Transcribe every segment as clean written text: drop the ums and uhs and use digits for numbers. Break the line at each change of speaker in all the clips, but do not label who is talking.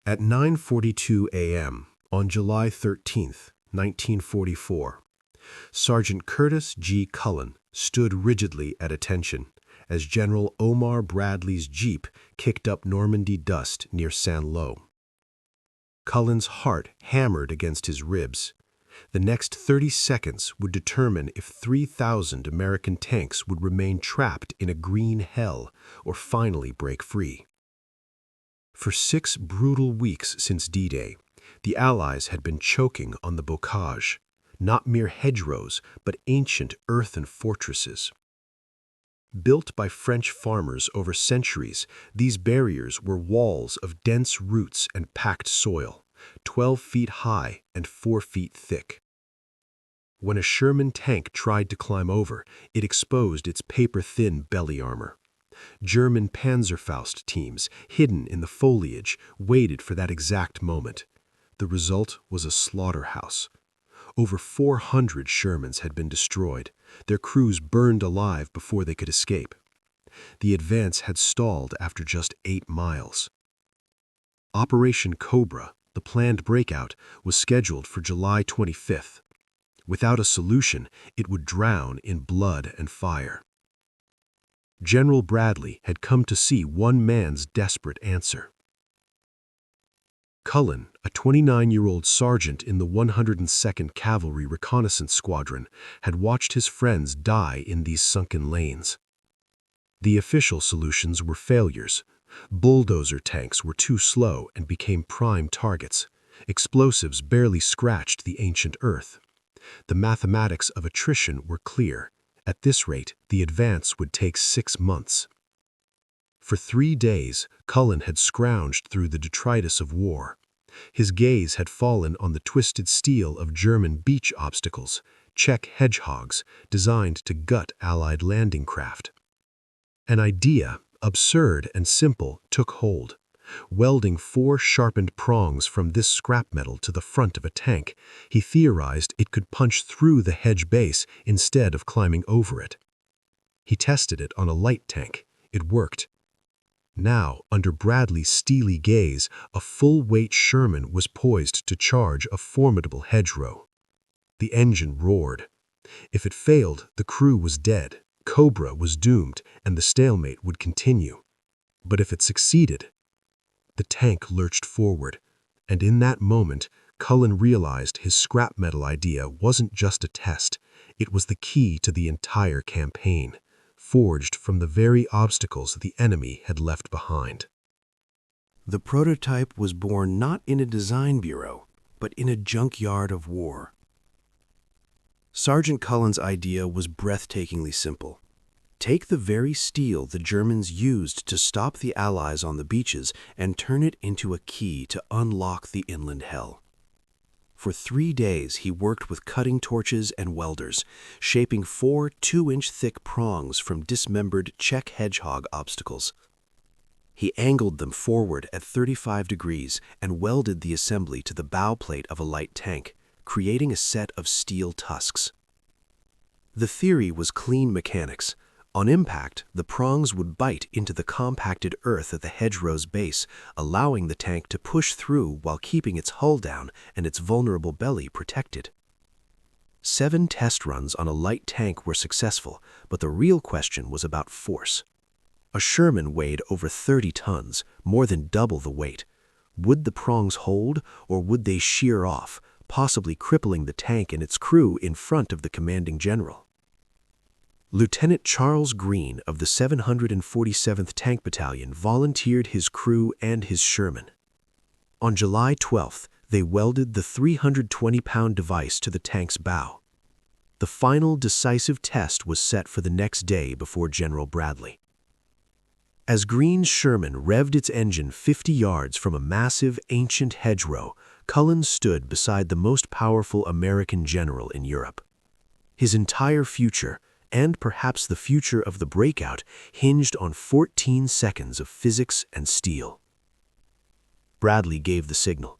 At 9:42 a.m. on July 13, 1944, Sergeant Curtis G. Cullen stood rigidly at attention as General Omar Bradley's jeep kicked up Normandy dust near Saint-Lô. Cullen's heart hammered against his ribs. The next 30 seconds would determine if 3,000 American tanks would remain trapped in a green hell or finally break free. For 6 brutal weeks since D-Day, the Allies had been choking on the bocage, not mere hedgerows, but ancient earthen fortresses. Built by French farmers over centuries, these barriers were walls of dense roots and packed soil, 12 feet high and 4 feet thick. When a Sherman tank tried to climb over, it exposed its paper-thin belly armor. German Panzerfaust teams, hidden in the foliage, waited for that exact moment. The result was a slaughterhouse. Over 400 Shermans had been destroyed, their crews burned alive before they could escape. The advance had stalled after just 8 miles. Operation Cobra, the planned breakout, was scheduled for July 25th. Without a solution, it would drown in blood and fire. General Bradley had come to see one man's desperate answer. Cullen, a 29-year-old sergeant in the 102nd Cavalry Reconnaissance Squadron, had watched his friends die in these sunken lanes. The official solutions were failures. Bulldozer tanks were too slow and became prime targets. Explosives barely scratched the ancient earth. The mathematics of attrition were clear. At this rate, the advance would take 6 months. For 3 days, Cullen had scrounged through the detritus of war. His gaze had fallen on the twisted steel of German beach obstacles, Czech hedgehogs, designed to gut Allied landing craft. An idea, absurd and simple, took hold. Welding 4 sharpened prongs from this scrap metal to the front of a tank, he theorized it could punch through the hedge base instead of climbing over it. He tested it on a light tank. It worked. Now, under Bradley's steely gaze, a full-weight Sherman was poised to charge a formidable hedgerow. The engine roared. If it failed, the crew was dead, Cobra was doomed, and the stalemate would continue. But if it succeeded, the tank lurched forward, and in that moment, Cullen realized his scrap metal idea wasn't just a test, it was the key to the entire campaign, forged from the very obstacles the enemy had left behind. The prototype was born not in a design bureau, but in a junkyard of war. Sergeant Cullen's idea was breathtakingly simple. Take the very steel the Germans used to stop the Allies on the beaches and turn it into a key to unlock the inland hell. For 3 days, he worked with cutting torches and welders, shaping 4 2-inch thick prongs from dismembered Czech hedgehog obstacles. He angled them forward at 35 degrees and welded the assembly to the bow plate of a light tank, creating a set of steel tusks. The theory was clean mechanics. On impact, the prongs would bite into the compacted earth at the hedgerow's base, allowing the tank to push through while keeping its hull down and its vulnerable belly protected. 7 test runs on a light tank were successful, but the real question was about force. A Sherman weighed over 30 tons, more than double the weight. Would the prongs hold, or would they shear off, possibly crippling the tank and its crew in front of the commanding general? Lieutenant Charles Green of the 747th Tank Battalion volunteered his crew and his Sherman. On July 12th, they welded the 320-pound device to the tank's bow. The final decisive test was set for the next day before General Bradley. As Green's Sherman revved its engine 50 yards from a massive, ancient hedgerow, Cullen stood beside the most powerful American general in Europe. His entire future, and perhaps the future of the breakout, hinged on 14 seconds of physics and steel. Bradley gave the signal.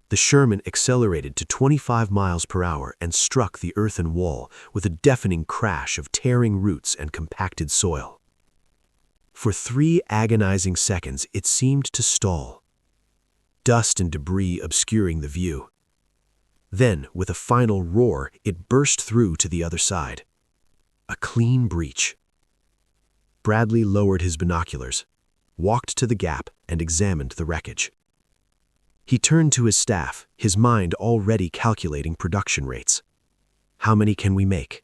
The Sherman accelerated to 25 miles per hour and struck the earthen wall with a deafening crash of tearing roots and compacted soil. For 3 agonizing seconds, it seemed to stall. dust and debris obscuring the view. Then, with a final roar, it burst through to the other side. A clean breach. Bradley lowered his binoculars, walked to the gap, and examined the wreckage. He turned to his staff, his mind already calculating production rates. How many can we make?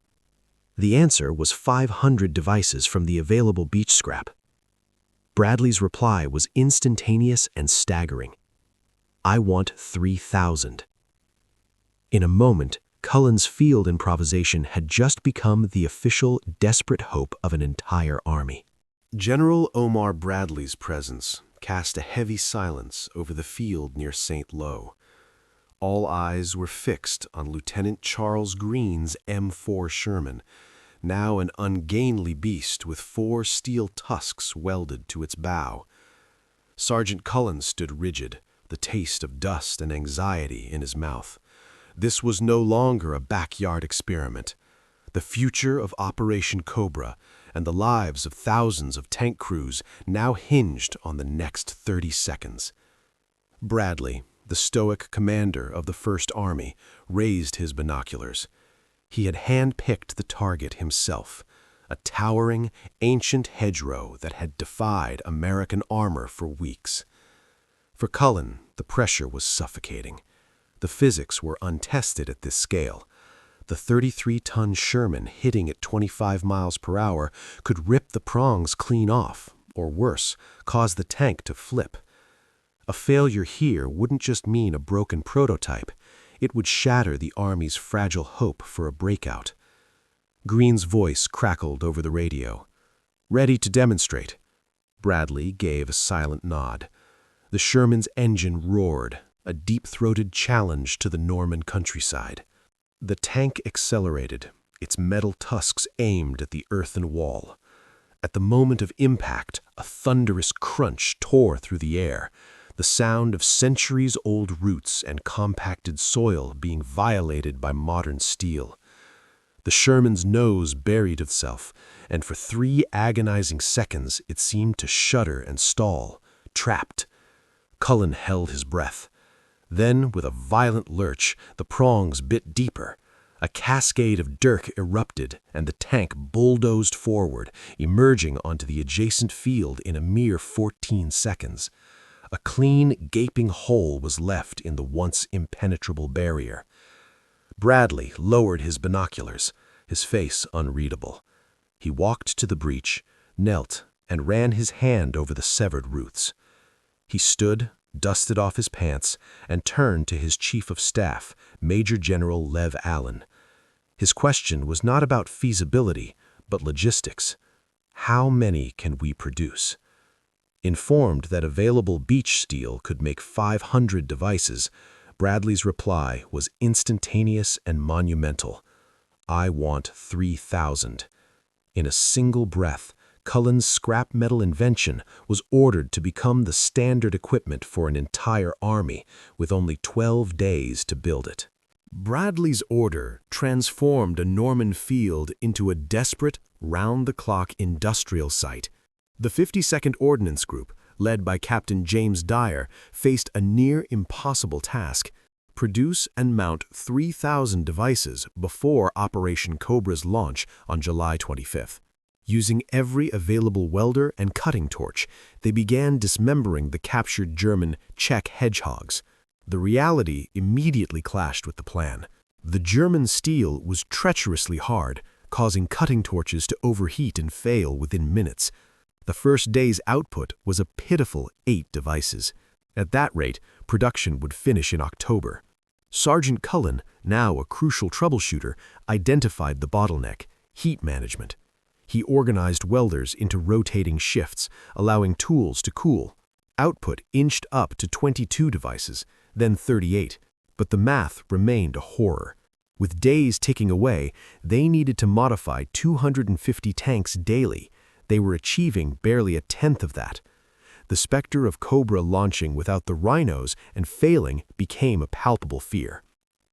The answer was 500 devices from the available beach scrap. Bradley's reply was instantaneous and staggering. I want 3,000. In a moment, Cullen's field improvisation had just become the official, desperate hope of an entire army. General Omar Bradley's presence cast a heavy silence over the field near St. Lo. All eyes were fixed on Lieutenant Charles Greene's M4 Sherman, now an ungainly beast with 4 steel tusks welded to its bow. Sergeant Cullen stood rigid, the taste of dust and anxiety in his mouth. This was no longer a backyard experiment. The future of Operation Cobra and the lives of thousands of tank crews now hinged on the next 30 seconds. Bradley, the stoic commander of the First Army, raised his binoculars. He had hand-picked the target himself, a towering, ancient hedgerow that had defied American armor for weeks. For Cullen, the pressure was suffocating. The physics were untested at this scale. The 33-ton Sherman hitting at 25 miles per hour could rip the prongs clean off, or worse, cause the tank to flip. A failure here wouldn't just mean a broken prototype. It would shatter the Army's fragile hope for a breakout. Greene's voice crackled over the radio. "Ready to demonstrate." Bradley gave a silent nod. The Sherman's engine roared, a deep-throated challenge to the Norman countryside. The tank accelerated, its metal tusks aimed at the earthen wall. At the moment of impact, a thunderous crunch tore through the air, the sound of centuries-old roots and compacted soil being violated by modern steel. The Sherman's nose buried itself, and for 3 agonizing seconds it seemed to shudder and stall, trapped. Cullen held his breath. Then, with a violent lurch, the prongs bit deeper. A cascade of dirt erupted, and the tank bulldozed forward, emerging onto the adjacent field in a mere 14 seconds. A clean, gaping hole was left in the once impenetrable barrier. Bradley lowered his binoculars, his face unreadable. He walked to the breach, knelt, and ran his hand over the severed roots. He stood, dusted off his pants, and turned to his chief of staff, Major General Lev Allen. His question was not about feasibility, but logistics. How many can we produce? Informed that available beach steel could make 500 devices, Bradley's reply was instantaneous and monumental. I want 3,000. In a single breath, Cullen's scrap metal invention was ordered to become the standard equipment for an entire army, with only 12 days to build it. Bradley's order transformed a Norman field into a desperate, round-the-clock industrial site. The 52nd Ordnance Group, led by Captain James Dyer, faced a near-impossible task: produce and mount 3,000 devices before Operation Cobra's launch on July 25th. Using every available welder and cutting torch, they began dismembering the captured German Czech hedgehogs. The reality immediately clashed with the plan. The German steel was treacherously hard, causing cutting torches to overheat and fail within minutes. The first day's output was a pitiful 8 devices. At that rate, production would finish in October. Sergeant Cullen, now a crucial troubleshooter, identified the bottleneck: heat management. He organized welders into rotating shifts, allowing tools to cool. Output inched up to 22 devices, then 38, but the math remained a horror. With days ticking away, they needed to modify 250 tanks daily. They were achieving barely a tenth of that. The specter of Cobra launching without the rhinos and failing became a palpable fear.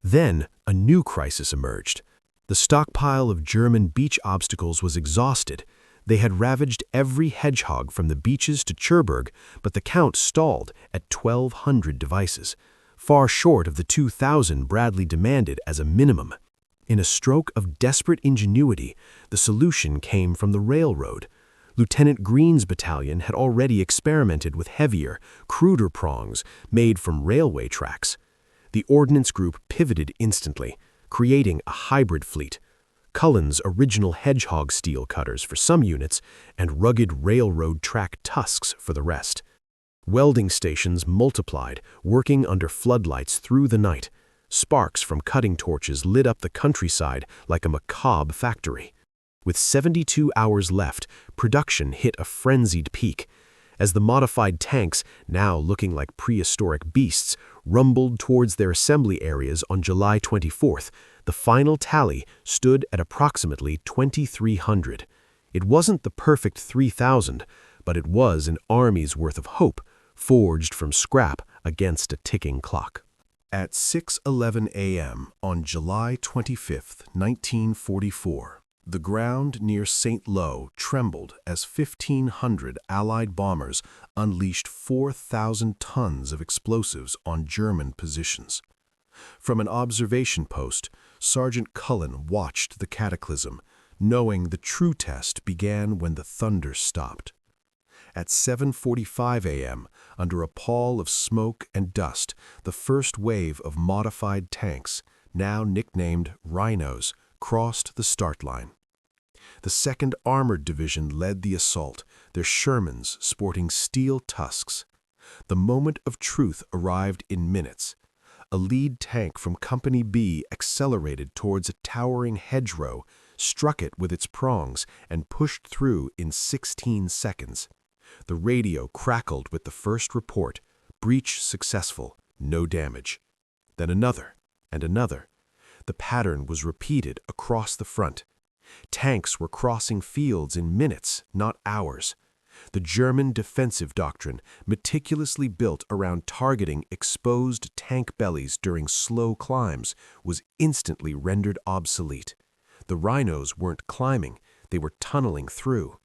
Then, a new crisis emerged. The stockpile of German beach obstacles was exhausted. They had ravaged every hedgehog from the beaches to Cherbourg, but the count stalled at 1,200 devices, far short of the 2,000 Bradley demanded as a minimum. In a stroke of desperate ingenuity, the solution came from the railroad. Lieutenant Green's battalion had already experimented with heavier, cruder prongs made from railway tracks. The ordnance group pivoted instantly, creating a hybrid fleet. Cullen's original hedgehog steel cutters for some units and rugged railroad track tusks for the rest. Welding stations multiplied, working under floodlights through the night. Sparks from cutting torches lit up the countryside like a macabre factory. With 72 hours left, production hit a frenzied peak. As the modified tanks, now looking like prehistoric beasts, rumbled towards their assembly areas on July 24th, the final tally stood at approximately 2,300. It wasn't the perfect 3,000, but it was an army's worth of hope, forged from scrap against a ticking clock. At 6:11 a.m. on July 25, 1944, the ground near St. Lo trembled as 1,500 Allied bombers unleashed 4,000 tons of explosives on German positions. From an observation post, Sergeant Cullen watched the cataclysm, knowing the true test began when the thunder stopped. At 7:45 a.m., under a pall of smoke and dust, the first wave of modified tanks, now nicknamed Rhinos, crossed the start line. The 2nd Armored Division led the assault, their Shermans sporting steel tusks. The moment of truth arrived in minutes. A lead tank from Company B accelerated towards a towering hedgerow, struck it with its prongs, and pushed through in 16 seconds. The radio crackled with the first report: breach successful, no damage. Then another, and another. The pattern was repeated across the front. Tanks were crossing fields in minutes, not hours. The German defensive doctrine, meticulously built around targeting exposed tank bellies during slow climbs, was instantly rendered obsolete. The Rhinos weren't climbing, they were tunneling through.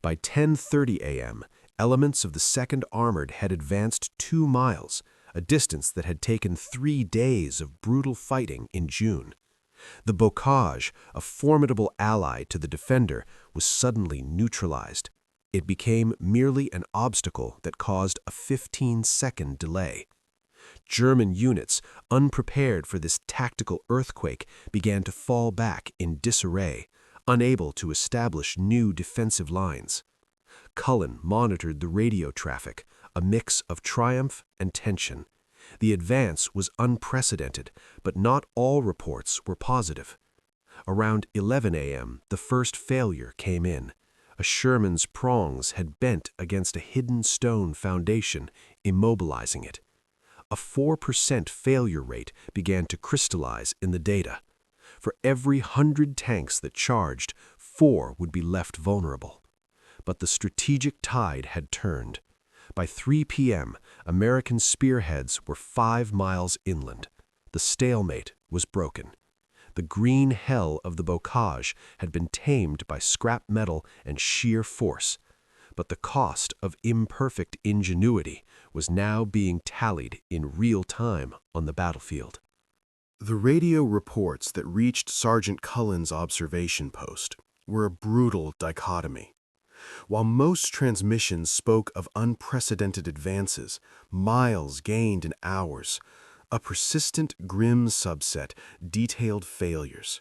By 10:30 a.m., elements of the 2nd Armored had advanced 2 miles, a distance that had taken 3 days of brutal fighting in June. The bocage, a formidable ally to the defender, was suddenly neutralized. It became merely an obstacle that caused a 15-second delay. German units, unprepared for this tactical earthquake, began to fall back in disarray, unable to establish new defensive lines. Cullen monitored the radio traffic, a mix of triumph and tension. The advance was unprecedented, but not all reports were positive. Around 11 a.m., the first failure came in. A Sherman's prongs had bent against a hidden stone foundation, immobilizing it. A 4% failure rate began to crystallize in the data. For every 100 tanks that charged, 4 would be left vulnerable. But the strategic tide had turned. By 3 p.m., American spearheads were 5 miles inland. The stalemate was broken. The green hell of the bocage had been tamed by scrap metal and sheer force. But the cost of imperfect ingenuity was now being tallied in real time on the battlefield. The radio reports that reached Sergeant Cullen's observation post were a brutal dichotomy. While most transmissions spoke of unprecedented advances, miles gained in hours, a persistent, grim subset detailed failures.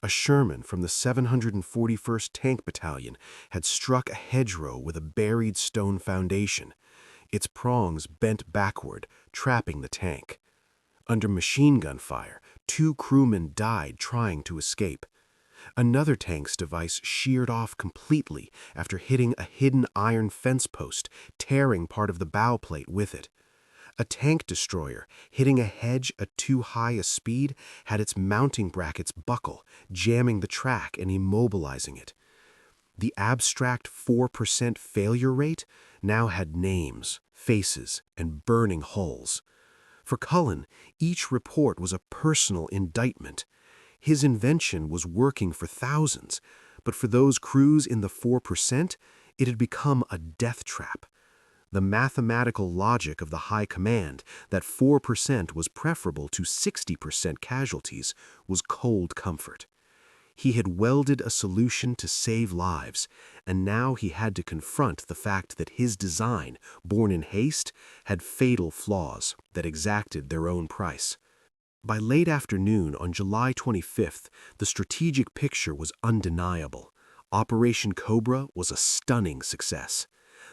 A Sherman from the 741st Tank Battalion had struck a hedgerow with a buried stone foundation. Its prongs bent backward, trapping the tank. Under machine gun fire, 2 crewmen died trying to escape. Another tank's device sheared off completely after hitting a hidden iron fence post, tearing part of the bow plate with it. A tank destroyer, hitting a hedge at too high a speed, had its mounting brackets buckle, jamming the track and immobilizing it. The abstract 4% failure rate now had names, faces, and burning hulls. For Cullen, each report was a personal indictment. His invention was working for thousands, But for those crews in the 4%, it had become a death trap. The mathematical logic of the high command that 4% was preferable to 60% casualties was cold comfort. He had welded a solution to save lives, and now he had to confront the fact that his design, born in haste, had fatal flaws that exacted their own price. By late afternoon on July 25th, the strategic picture was undeniable. Operation Cobra was a stunning success.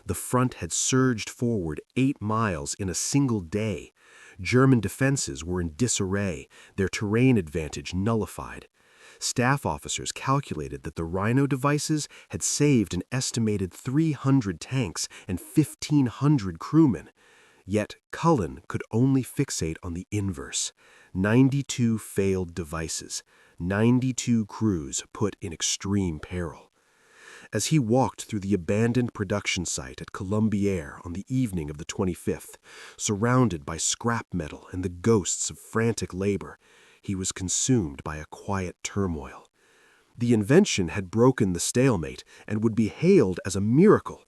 The front had surged forward 8 miles in a single day. German defenses were in disarray, their terrain advantage nullified. Staff officers calculated that the Rhino devices had saved an estimated 300 tanks and 1,500 crewmen. Yet Cullen could only fixate on the inverse: 92 failed devices, 92 crews put in extreme peril. As he walked through the abandoned production site at Colombier on the evening of the 25th, surrounded by scrap metal and the ghosts of frantic labor, he was consumed by a quiet turmoil. The invention had broken the stalemate and would be hailed as a miracle,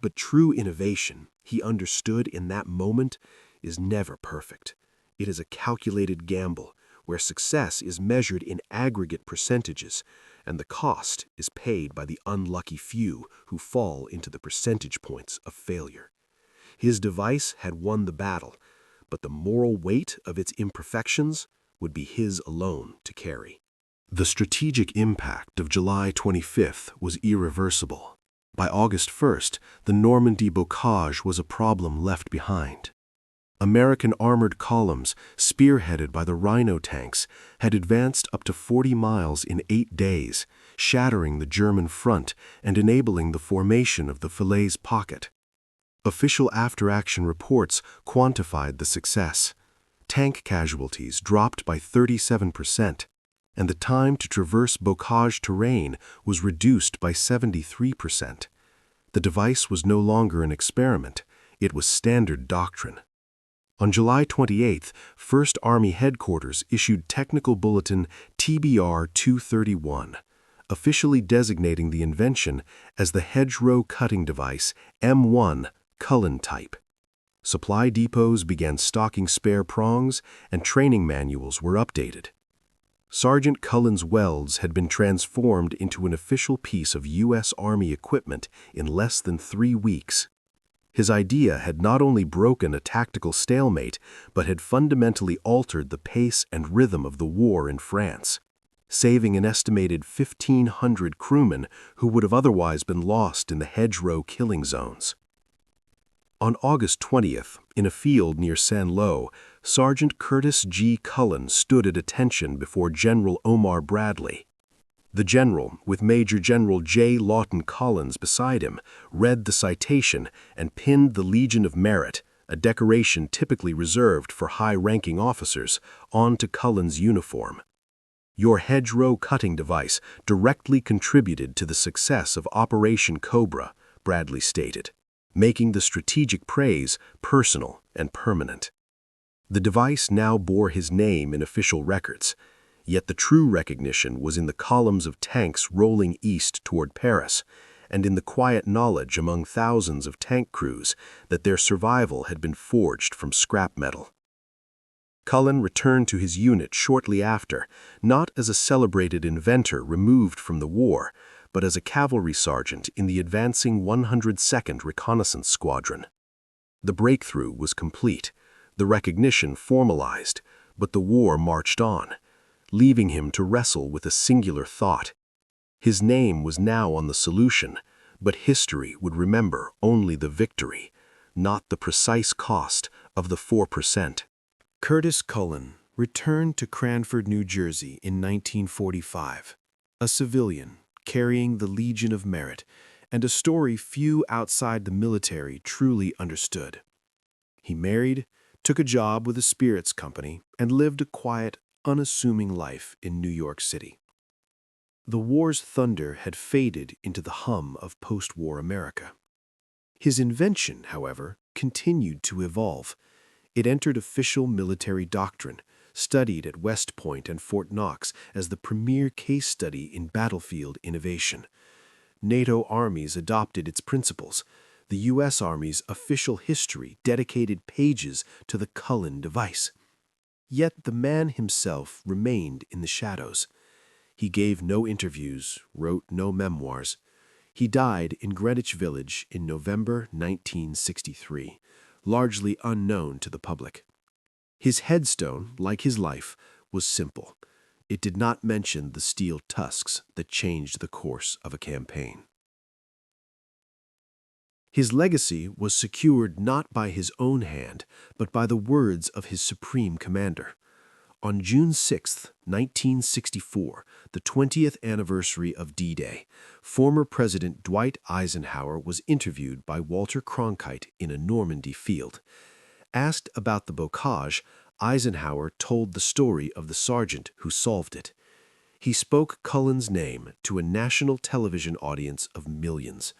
but true innovation, he understood in that moment, is never perfect. It is a calculated gamble where success is measured in aggregate percentages, and the cost is paid by the unlucky few who fall into the percentage points of failure. His device had won the battle, but the moral weight of its imperfections would be his alone to carry. The strategic impact of July 25th was irreversible. By August 1st, the Normandy bocage was a problem left behind. American armored columns, spearheaded by the Rhino tanks, had advanced up to 40 miles in 8 days, shattering the German front and enabling the formation of the Falaise Pocket. Official after-action reports quantified the success. Tank casualties dropped by 37%, and the time to traverse bocage terrain was reduced by 73%. The device was no longer an experiment, it was standard doctrine. On July 28th, 1st Army Headquarters issued Technical Bulletin TBR 231, officially designating the invention as the hedgerow cutting device M1 Cullen type. Supply depots began stocking spare prongs, and training manuals were updated. Sergeant Cullen's welds had been transformed into an official piece of U.S. Army equipment in less than 3 weeks. His idea had not only broken a tactical stalemate, but had fundamentally altered the pace and rhythm of the war in France, saving an estimated 1,500 crewmen who would have otherwise been lost in the hedgerow killing zones. On August 20th, in a field near Saint-Lô, Sergeant Curtis G. Cullen stood at attention before General Omar Bradley. The general, with Major General J. Lawton Collins beside him, read the citation and pinned the Legion of Merit, a decoration typically reserved for high-ranking officers, onto Cullen's uniform. "Your hedgerow cutting device directly contributed to the success of Operation Cobra," Bradley stated, making the strategic praise personal and permanent. The device now bore his name in official records, yet the true recognition was in the columns of tanks rolling east toward Paris, and in the quiet knowledge among thousands of tank crews that their survival had been forged from scrap metal. Cullen returned to his unit shortly after, not as a celebrated inventor removed from the war, but as a cavalry sergeant in the advancing 102nd Reconnaissance Squadron. The breakthrough was complete, the recognition formalized, but the war marched on, leaving him to wrestle with a singular thought. His name was now on the solution, but history would remember only the victory, not the precise cost of the 4%. Curtis Cullen returned to Cranford, New Jersey in 1945, a civilian carrying the Legion of Merit and a story few outside the military truly understood. He married, took a job with a spirits company, and lived a quiet, unassuming life in New York City. The war's thunder had faded into the hum of post-war America. His invention, however, continued to evolve. It entered official military doctrine, studied at West Point and Fort Knox as the premier case study in battlefield innovation. NATO armies adopted its principles. The U.S. Army's official history dedicated pages to the Cullen device. Yet the man himself remained in the shadows. He gave no interviews, wrote no memoirs. He died in Greenwich Village in November 1963, largely unknown to the public. His headstone, like his life, was simple. It did not mention the steel tusks that changed the course of a campaign. His legacy was secured not by his own hand, but by the words of his supreme commander. On June 6, 1964, the 20th anniversary of D-Day, former President Dwight Eisenhower was interviewed by Walter Cronkite in a Normandy field. Asked about the bocage, Eisenhower told the story of the sergeant who solved it. He spoke Cullen's name to a national television audience of millions.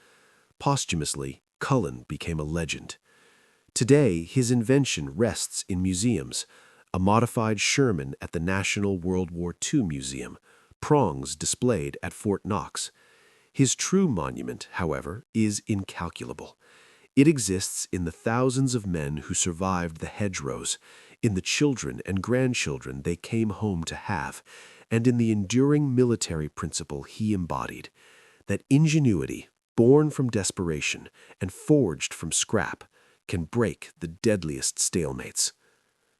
Posthumously, Cullen became a legend. Today, his invention rests in museums: a modified Sherman at the National World War II Museum, prongs displayed at Fort Knox. His true monument, however, is incalculable. It exists in the thousands of men who survived the hedgerows, in the children and grandchildren they came home to have, and in the enduring military principle he embodied: that ingenuity, born from desperation and forged from scrap, can break the deadliest stalemates.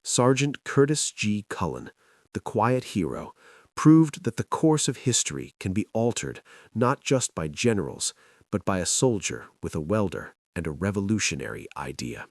Sergeant Curtis G. Cullen, the quiet hero, proved that the course of history can be altered not just by generals, but by a soldier with a welder and a revolutionary idea.